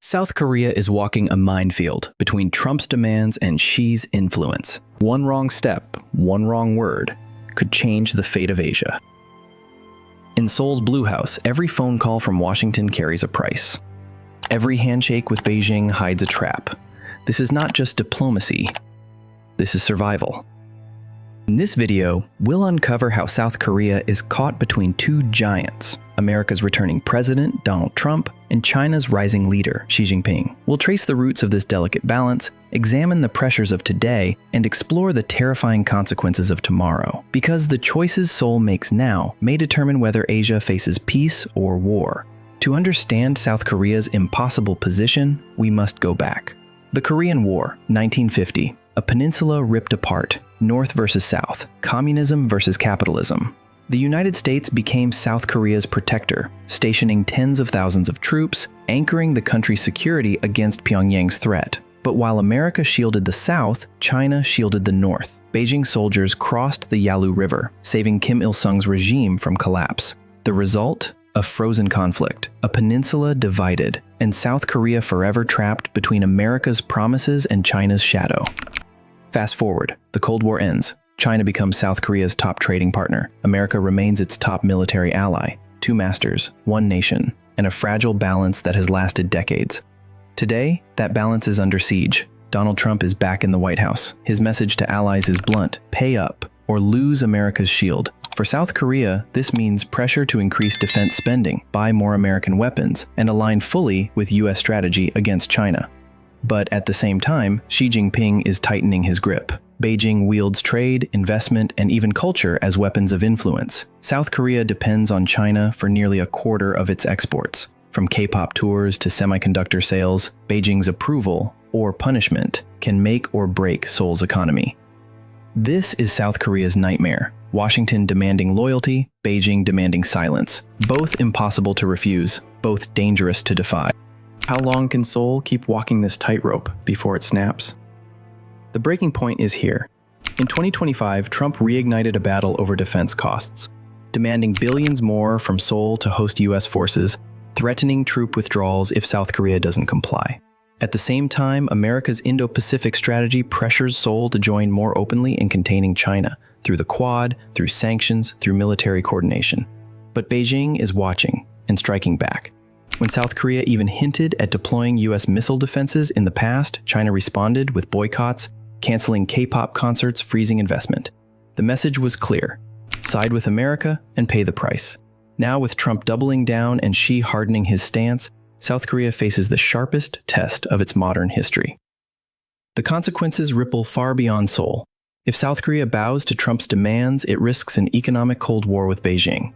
South Korea is walking a minefield between Trump's demands and Xi's influence. One wrong step, one wrong word, could change the fate of Asia. In Seoul's Blue House, every phone call from Washington carries a price. Every handshake with Beijing hides a trap. This is not just diplomacy, this is survival. In this video, we'll uncover how South Korea is caught between two giants, America's returning president, Donald Trump, and China's rising leader, Xi Jinping. We'll trace the roots of this delicate balance, examine the pressures of today, and explore the terrifying consequences of tomorrow. Because the choices Seoul makes now may determine whether Asia faces peace or war. To understand South Korea's impossible position, we must go back. The Korean War, 1950. A peninsula ripped apart, North versus South, communism versus capitalism. The United States became South Korea's protector, stationing tens of thousands of troops, anchoring the country's security against Pyongyang's threat. But while America shielded the South, China shielded the North. Beijing soldiers crossed the Yalu River, saving Kim Il-sung's regime from collapse. The result? A frozen conflict, a peninsula divided, and South Korea forever trapped between America's promises and China's shadow. Fast forward, the Cold War ends. China becomes South Korea's top trading partner. America remains its top military ally. Two masters, one nation, and a fragile balance that has lasted decades. Today, that balance is under siege. Donald Trump is back in the White House. His message to allies is blunt: pay up or lose America's shield. For South Korea, this means pressure to increase defense spending, buy more American weapons, and align fully with U.S. strategy against China. But at the same time, Xi Jinping is tightening his grip. Beijing wields trade, investment, and even culture as weapons of influence. South Korea depends on China for nearly a quarter of its exports. From K-pop tours to semiconductor sales, Beijing's approval, or punishment, can make or break Seoul's economy. This is South Korea's nightmare. Washington demanding loyalty, Beijing demanding silence. Both impossible to refuse, both dangerous to defy. How long can Seoul keep walking this tightrope before it snaps? The breaking point is here. In 2025, Trump reignited a battle over defense costs, demanding billions more from Seoul to host U.S. forces, threatening troop withdrawals if South Korea doesn't comply. At the same time, America's Indo-Pacific strategy pressures Seoul to join more openly in containing China, through the Quad, through sanctions, through military coordination. But Beijing is watching and striking back. When South Korea even hinted at deploying U.S. missile defenses in the past, China responded with boycotts, canceling K-pop concerts, freezing investment. The message was clear: side with America and pay the price. Now, with Trump doubling down and Xi hardening his stance, South Korea faces the sharpest test of its modern history. The consequences ripple far beyond Seoul. If South Korea bows to Trump's demands, it risks an economic Cold War with Beijing.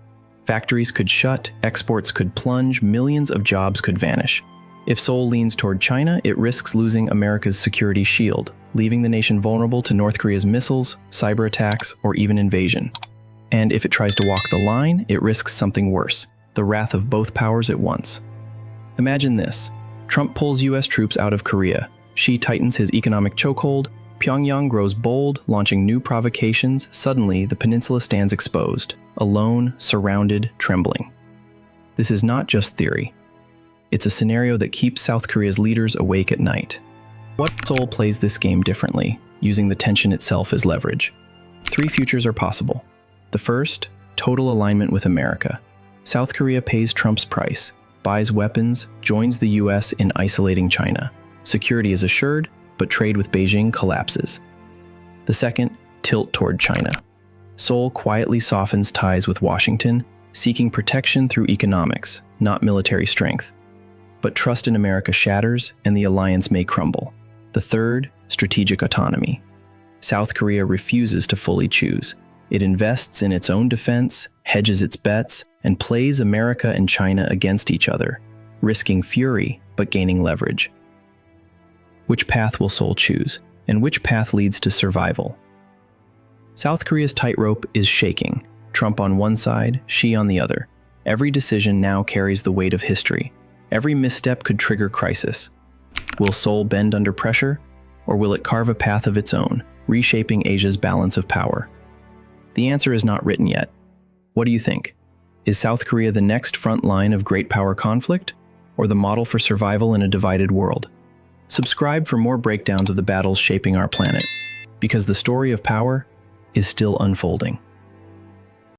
Factories could shut, exports could plunge, millions of jobs could vanish. If Seoul leans toward China, it risks losing America's security shield, leaving the nation vulnerable to North Korea's missiles, cyber attacks, or even invasion. And if it tries to walk the line, it risks something worse: the wrath of both powers at once. Imagine this: Trump pulls U.S. troops out of Korea, Xi tightens his economic chokehold, Pyongyang grows bold, launching new provocations. Suddenly, the peninsula stands exposed, alone, surrounded, trembling. This is not just theory. It's a scenario that keeps South Korea's leaders awake at night. What if Seoul plays this game differently, using the tension itself as leverage? Three futures are possible. The first, total alignment with America. South Korea pays Trump's price, buys weapons, joins the U.S. in isolating China. Security is assured, but trade with Beijing collapses. The second, tilt toward China. Seoul quietly softens ties with Washington, seeking protection through economics, not military strength. But trust in America shatters, and the alliance may crumble. The third, strategic autonomy. South Korea refuses to fully choose. It invests in its own defense, hedges its bets, and plays America and China against each other, risking fury but gaining leverage. Which path will Seoul choose, and which path leads to survival? South Korea's tightrope is shaking. Trump on one side, Xi on the other. Every decision now carries the weight of history. Every misstep could trigger crisis. Will Seoul bend under pressure, or will it carve a path of its own, reshaping Asia's balance of power? The answer is not written yet. What do you think? Is South Korea the next front line of great power conflict? or the model for survival in a divided world? Subscribe for more breakdowns of the battles shaping our planet, because the story of power is still unfolding.